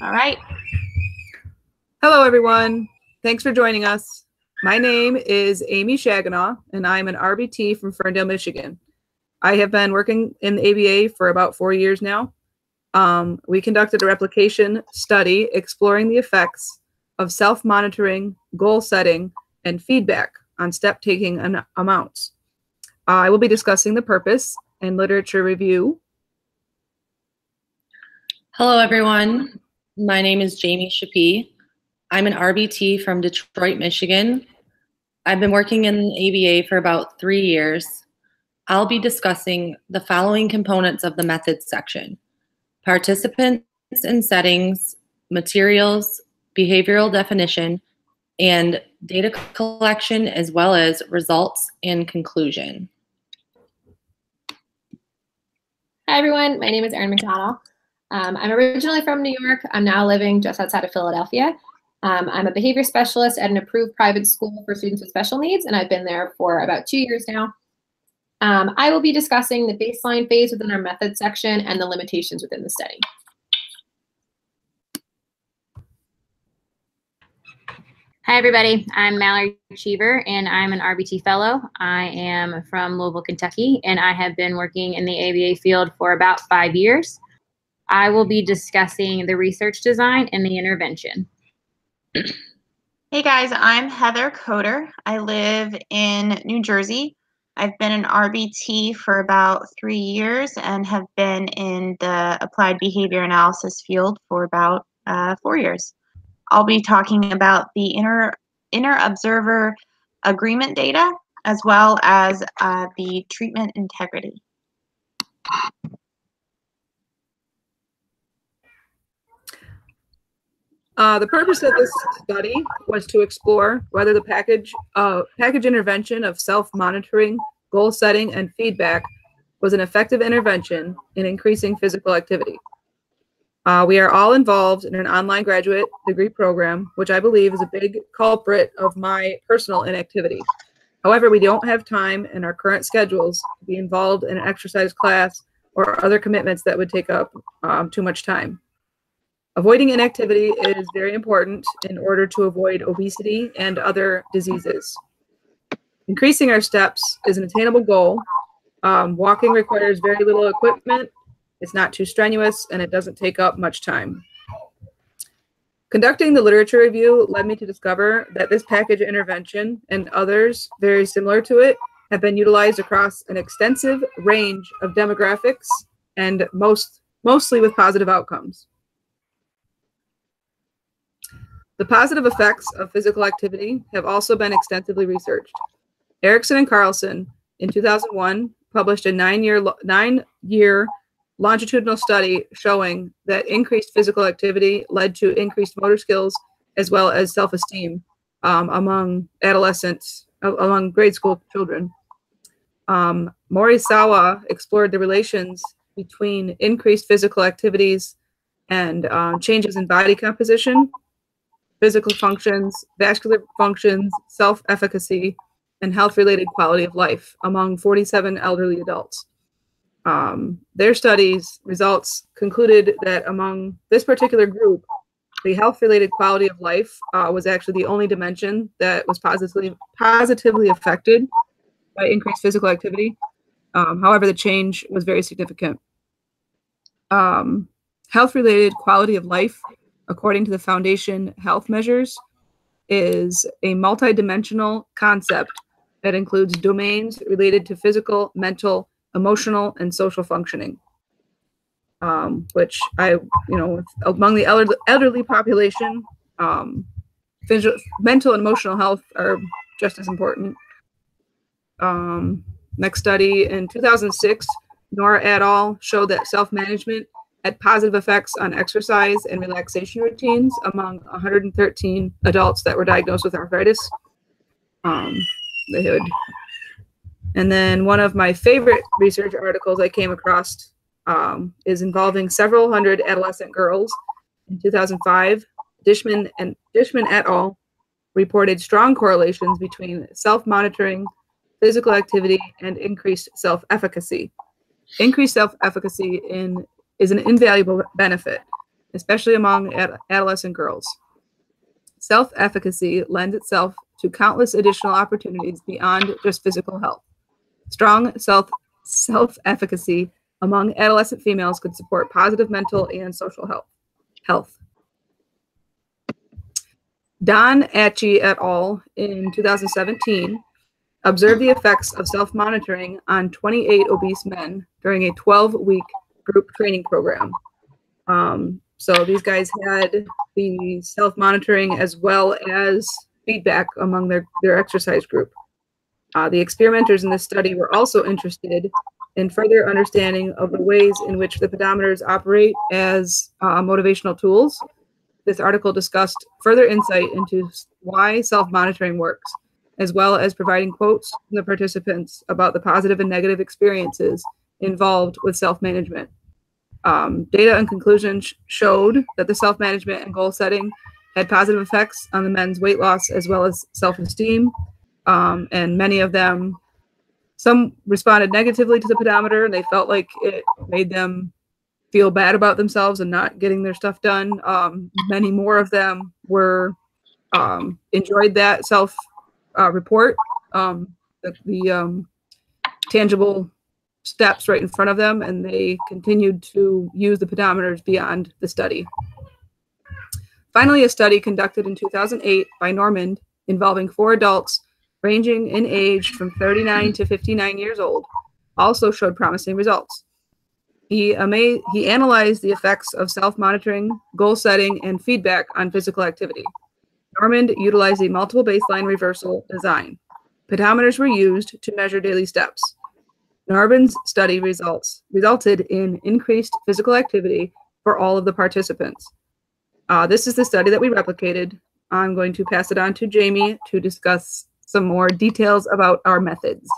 All right. Hello, everyone. Thanks for joining us. My name is Amy Shaganaw, and I'm an RBT from Ferndale, Michigan. I have been working in the ABA for about 4 years now. We conducted a replication study exploring the effects of self-monitoring, goal setting, and feedback on step-taking amounts. I will be discussing the purpose and literature review. Hello, everyone. My name is Jamie Shapee. I'm an RBT from Detroit, Michigan. I've been working in the ABA for about 3 years. I'll be discussing the following components of the methods section: participants and settings, materials, behavioral definition, and data collection, as well as results and conclusion. Hi, everyone. My name is Erin McDonald. I'm originally from New York. I'm now living just outside of Philadelphia. I'm a behavior specialist at an approved private school for students with special needs, and I've been there for about 2 years now. I will be discussing the baseline phase within our method section and the limitations within the study. Hi, everybody. I'm Mallory Cheever, and I'm an RBT fellow. I am from Louisville, Kentucky, and I have been working in the ABA field for about 5 years. I will be discussing the research design and the intervention. Hey guys, I'm Heather Coder. I live in New Jersey. I've been an RBT for about 3 years and have been in the applied behavior analysis field for about 4 years. I'll be talking about the inner observer agreement data as well as the treatment integrity. The purpose of this study was to explore whether the package intervention of self-monitoring, goal setting, and feedback was an effective intervention in increasing physical activity. We are all involved in an online graduate degree program, which I believe is a big culprit of my personal inactivity. However, we don't have time in our current schedules to be involved in an exercise class or other commitments that would take up too much time. Avoiding inactivity is very important in order to avoid obesity and other diseases. Increasing our steps is an attainable goal. Walking requires very little equipment. It's not too strenuous, and it doesn't take up much time. Conducting the literature review led me to discover that this package intervention and others very similar to it have been utilized across an extensive range of demographics and mostly with positive outcomes. The positive effects of physical activity have also been extensively researched. Erickson and Carlson in 2001 published a 9-year longitudinal study showing that increased physical activity led to increased motor skills as well as self-esteem among adolescents, among grade school children. Morisawa explored the relations between increased physical activities and changes in body composition, physical functions, vascular functions, self-efficacy, and health-related quality of life among 47 elderly adults. Their studies results concluded that among this particular group, the health-related quality of life was actually the only dimension that was positively affected by increased physical activity. However, the change was very significant. Health-related quality of life, according to the Foundation Health Measures, is a multidimensional concept that includes domains related to physical, mental, emotional, and social functioning, which among the elderly population, mental and emotional health are just as important. Next study in 2006, Nora et al. Showed that self-management had positive effects on exercise and relaxation routines among 113 adults that were diagnosed with arthritis. And then one of my favorite research articles I came across is involving several hundred adolescent girls. In 2005, Dishman et al. Reported strong correlations between self-monitoring, physical activity, and increased self-efficacy. Increased self-efficacy is an invaluable benefit. especially among adolescent girls. Self-efficacy lends itself to countless additional opportunities beyond just physical health. Strong self-efficacy among adolescent females could support positive mental and social health. Don Atchie et al. In 2017 observed the effects of self-monitoring on 28 obese men during a 12-week group training program. So these guys had the self-monitoring as well as feedback among their exercise group. The experimenters in this study were also interested in further understanding of the ways in which the pedometers operate as motivational tools. This article discussed further insight into why self-monitoring works, as well as providing quotes from the participants about the positive and negative experiences involved with self-management. Data and conclusions showed that the self-management and goal setting had positive effects on the men's weight loss as well as self-esteem. And many of them, some responded negatively to the pedometer, and they felt like it made them feel bad about themselves and not getting their stuff done. Many more of them were enjoyed that self-report, the tangible steps right in front of them, and they continued to use the pedometers beyond the study. Finally, a study conducted in 2008 by Normand involving 4 adults ranging in age from 39 to 59 years old also showed promising results. He analyzed the effects of self-monitoring, goal setting, and feedback on physical activity. Normand utilized a multiple baseline reversal design. Pedometers were used to measure daily steps. Normand's study resulted in increased physical activity for all of the participants. This is the study that we replicated. I'm going to pass it on to Jamie to discuss some more details about our methods.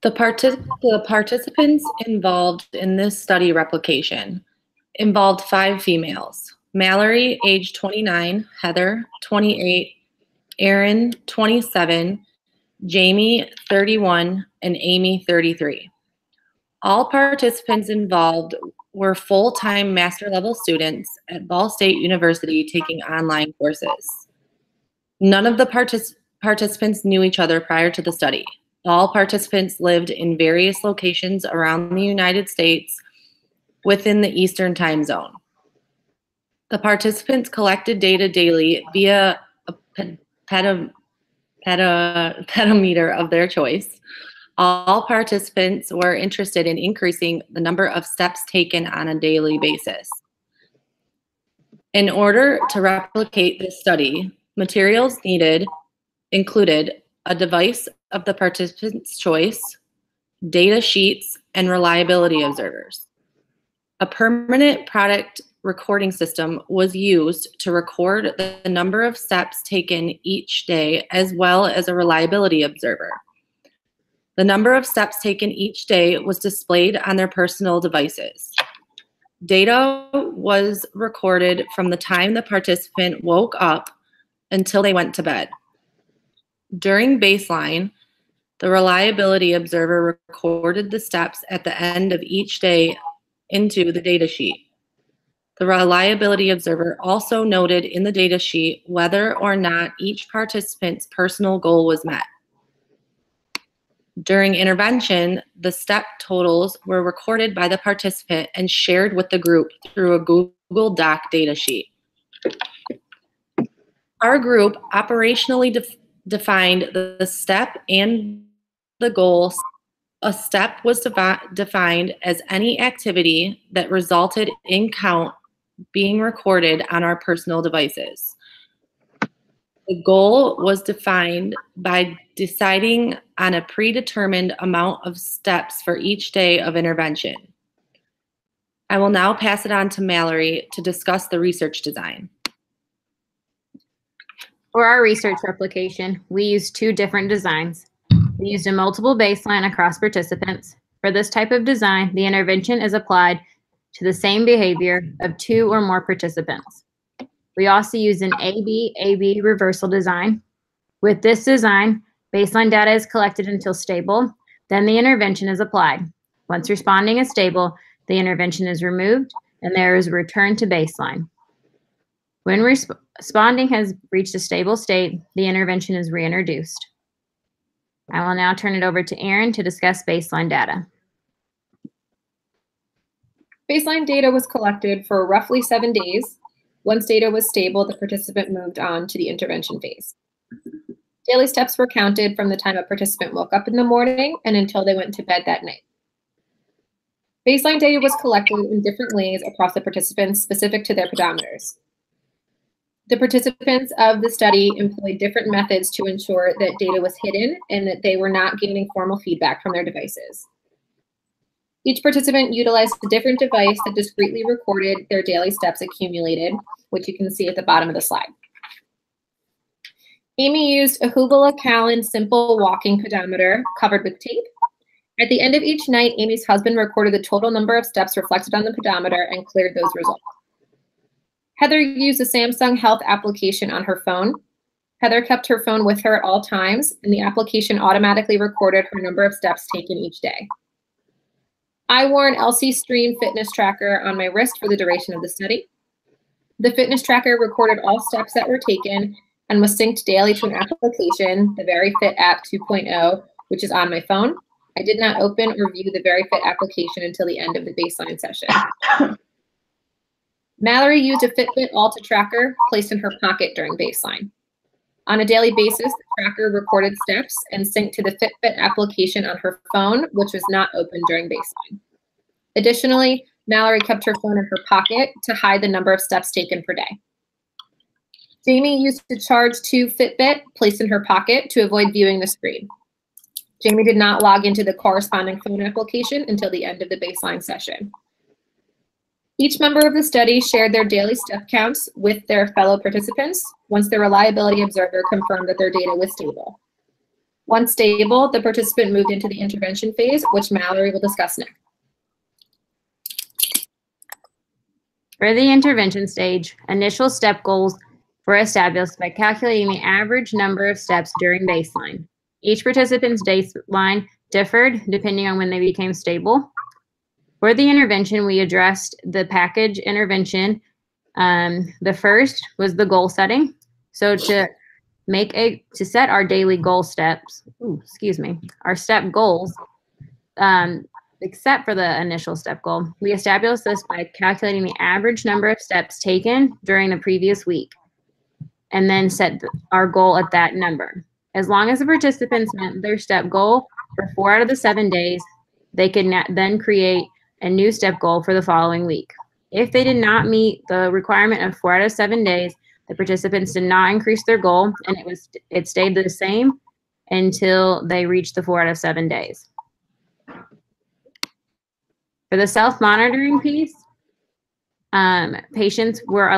The participants involved in this study replication involved 5 females: Mallory, age 29, Heather, 28, Erin, 27, Jamie, 31, and Amy, 33. All participants involved were full-time master-level students at Ball State University taking online courses. None of the participants knew each other prior to the study. All participants lived in various locations around the United States within the Eastern Time Zone. The participants collected data daily via a pedometer of their choice. All participants were interested in increasing the number of steps taken on a daily basis. In order to replicate this study, materials needed included a device of the participant's choice, data sheets, and reliability observers. A permanent product recording system was used to record the number of steps taken each day, as well as a reliability observer. The number of steps taken each day was displayed on their personal devices. Data was recorded from the time the participant woke up until they went to bed. During baseline, the reliability observer recorded the steps at the end of each day into the data sheet. The reliability observer also noted in the data sheet whether or not each participant's personal goal was met. During intervention, the step totals were recorded by the participant and shared with the group through a Google Doc data sheet. Our group operationally defined the step and the goal. A step was defined as any activity that resulted in count being recorded on our personal devices. The goal was defined by deciding on a predetermined amount of steps for each day of intervention. I will now pass it on to Mallory to discuss the research design. For our research replication, we used 2 different designs. We used a multiple baseline across participants. For this type of design, the intervention is applied to the same behavior of 2 or more participants. We also used an AB reversal design. With this design, baseline data is collected until stable, then the intervention is applied. Once responding is stable, the intervention is removed, and there is a return to baseline. When responding has reached a stable state, the intervention is reintroduced. I will now turn it over to Erin to discuss baseline data. Baseline data was collected for roughly 7 days. Once data was stable, the participant moved on to the intervention phase. Daily steps were counted from the time a participant woke up in the morning and until they went to bed that night. Baseline data was collected in different ways across the participants specific to their pedometers. The participants of the study employed different methods to ensure that data was hidden and that they were not gaining formal feedback from their devices. Each participant utilized a different device that discreetly recorded their daily steps accumulated, which you can see at the bottom of the slide. Amy used a Hubela-Callen simple walking pedometer covered with tape. At the end of each night, Amy's husband recorded the total number of steps reflected on the pedometer and cleared those results. Heather used a Samsung Health application on her phone. Heather kept her phone with her at all times, and the application automatically recorded her number of steps taken each day. I wore an LC Stream fitness tracker on my wrist for the duration of the study. The fitness tracker recorded all steps that were taken and was synced daily to an application, the VeryFit app 2.0, which is on my phone. I did not open or view the VeryFit application until the end of the baseline session. Mallory used a Fitbit Alta tracker placed in her pocket during baseline. On a daily basis, the tracker recorded steps and synced to the Fitbit application on her phone, which was not open during baseline. Additionally, Mallory kept her phone in her pocket to hide the number of steps taken per day. Jamie used a Charge 2 Fitbit placed in her pocket to avoid viewing the screen. Jamie did not log into the corresponding phone application until the end of the baseline session. Each member of the study shared their daily step counts with their fellow participants once the reliability observer confirmed that their data was stable. Once stable, the participant moved into the intervention phase, which Mallory will discuss next. For the intervention stage, initial step goals were established by calculating the average number of steps during baseline. Each participant's baseline differed depending on when they became stable. For the intervention, we addressed the package intervention. The first was the goal setting. So to set our daily goal steps, our step goals, except for the initial step goal, we established this by calculating the average number of steps taken during the previous week, and then set our goal at that number. As long as the participants met their step goal for 4 out of the 7 days, they could then create a new step goal for the following week. If they did not meet the requirement of 4 out of 7 days, the participants did not increase their goal, and it stayed the same until they reached the 4 out of 7 days. For the self-monitoring piece, participants were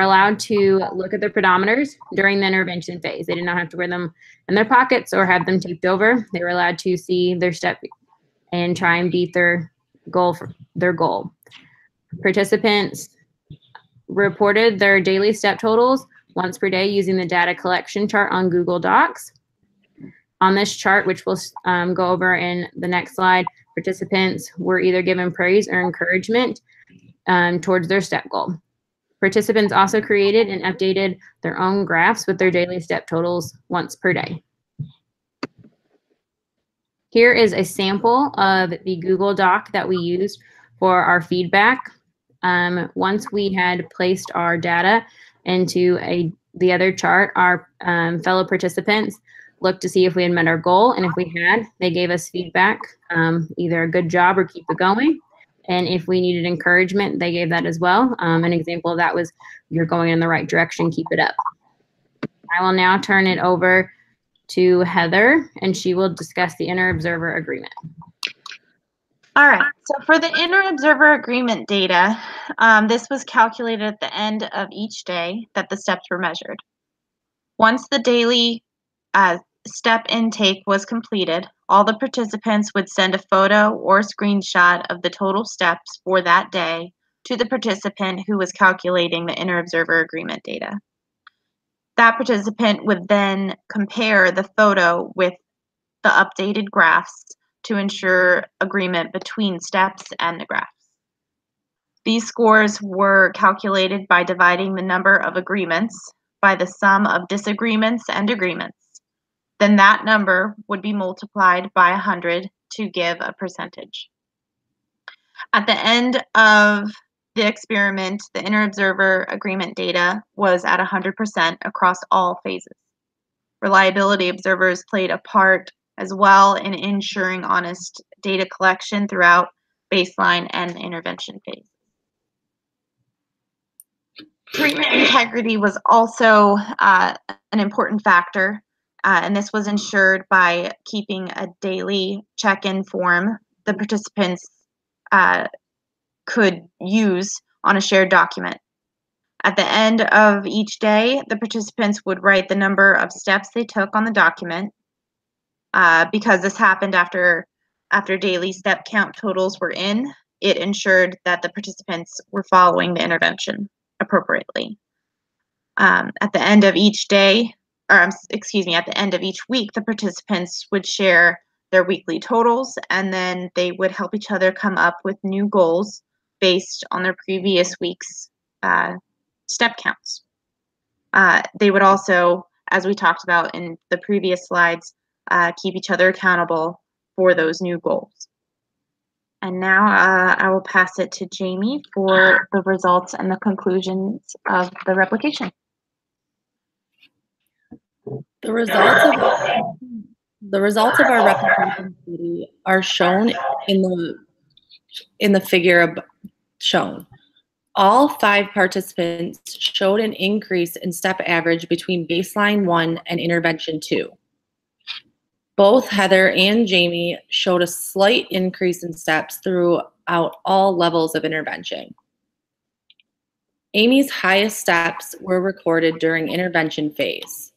allowed to look at their pedometers during the intervention phase. They did not have to wear them in their pockets or have them taped over. They were allowed to see their step and try and beat their goal. Participants reported their daily step totals once per day using the data collection chart on Google Docs. On this chart, which we'll go over in the next slide, participants were either given praise or encouragement towards their step goal. Participants also created and updated their own graphs with their daily step totals once per day. Here is a sample of the Google Doc that we used for our feedback. Once we had placed our data into the other chart, our fellow participants looked to see if we had met our goal, and if we had, they gave us feedback, either a good job or keep it going. And if we needed encouragement, they gave that as well. An example of that was, you're going in the right direction, keep it up. I will now turn it over to Heather, and she will discuss the inter-observer agreement. All right, so for the inter-observer agreement data, this was calculated at the end of each day that the steps were measured. Once the daily step intake was completed, all the participants would send a photo or screenshot of the total steps for that day to the participant who was calculating the inter-observer agreement data. That participant would then compare the photo with the updated graphs to ensure agreement between steps and the graphs. These scores were calculated by dividing the number of agreements by the sum of disagreements and agreements. Then that number would be multiplied by 100 to give a percentage. At the end of the experiment, the inter-observer agreement data was at 100% across all phases. Reliability observers played a part as well in ensuring honest data collection throughout baseline and intervention phase. Treatment integrity was also an important factor, and this was ensured by keeping a daily check-in form the participants could use on a shared document. At the end of each day, the participants would write the number of steps they took on the document. Because this happened after daily step count totals were in, it ensured that the participants were following the intervention appropriately. At the end of each day, at the end of each week, the participants would share their weekly totals, and then they would help each other come up with new goals based on their previous week's step counts. They would also, as we talked about in the previous slides, keep each other accountable for those new goals. And now I will pass it to Jamie for the results and the conclusions of the replication. The results of our replication study are shown in the figure shown. All 5 participants showed an increase in step average between baseline 1 and intervention 2. Both Heather and Jamie showed a slight increase in steps throughout all levels of intervention. Amy's highest steps were recorded during intervention phase.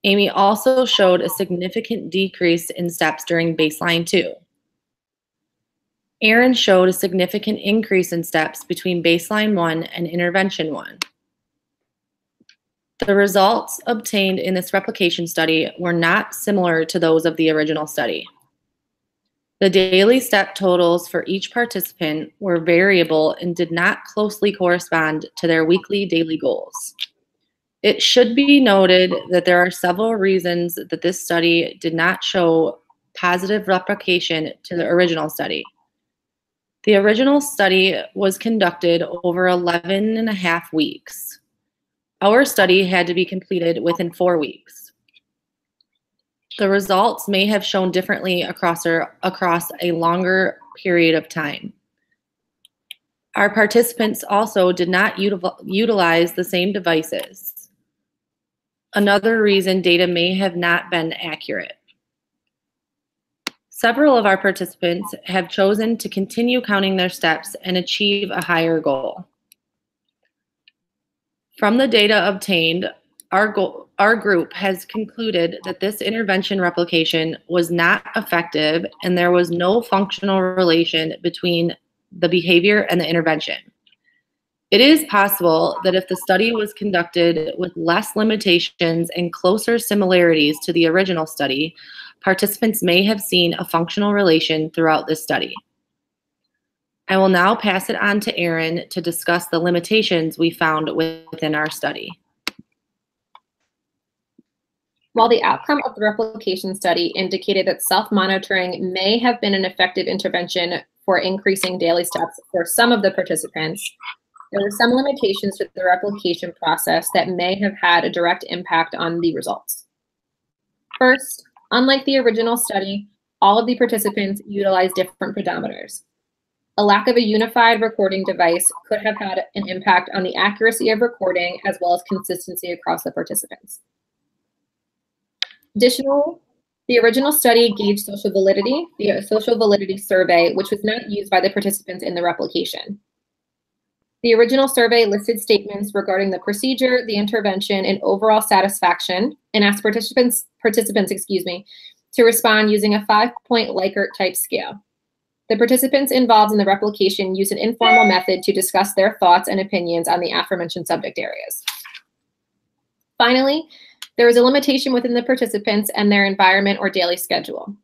Amy also showed a significant decrease in steps during baseline 2. Aaron showed a significant increase in steps between baseline 1 and intervention 1. The results obtained in this replication study were not similar to those of the original study. The daily step totals for each participant were variable and did not closely correspond to their weekly daily goals. It should be noted that there are several reasons that this study did not show positive replication to the original study. The original study was conducted over 11.5 weeks. Our study had to be completed within 4 weeks. The results may have shown differently across a longer period of time. Our participants also did not utilize the same devices. Another reason data may have not been accurate. Several of our participants have chosen to continue counting their steps and achieve a higher goal. From the data obtained, our group has concluded that this intervention replication was not effective and there was no functional relation between the behavior and the intervention. It is possible that if the study was conducted with less limitations and closer similarities to the original study, participants may have seen a functional relation throughout this study. I will now pass it on to Erin to discuss the limitations we found within our study. While the outcome of the replication study indicated that self-monitoring may have been an effective intervention for increasing daily steps for some of the participants, there were some limitations to the replication process that may have had a direct impact on the results. First, unlike the original study, all of the participants utilized different pedometers. A lack of a unified recording device could have had an impact on the accuracy of recording as well as consistency across the participants. Additionally, the original study gauged social validity via a social validity survey, which was not used by the participants in the replication. The original survey listed statements regarding the procedure, the intervention, and overall satisfaction, and asked participants to respond using a 5-point Likert type scale. The participants involved in the replication used an informal method to discuss their thoughts and opinions on the aforementioned subject areas. Finally, there was a limitation within the participants and their environment or daily schedule.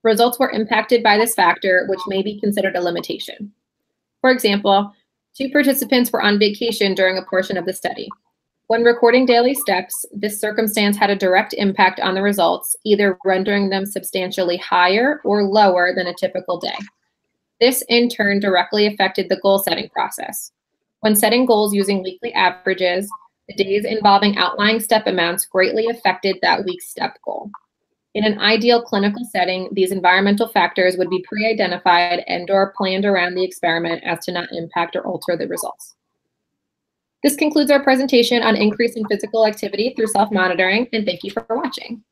Results were impacted by this factor, which may be considered a limitation. For example, 2 participants were on vacation during a portion of the study. When recording daily steps, this circumstance had a direct impact on the results, either rendering them substantially higher or lower than a typical day. This, in turn, directly affected the goal-setting process. When setting goals using weekly averages, the days involving outlying step amounts greatly affected that week's step goal. In an ideal clinical setting, these environmental factors would be pre-identified and/or planned around the experiment as to not impact or alter the results. This concludes our presentation on increasing physical activity through self-monitoring, and thank you for watching.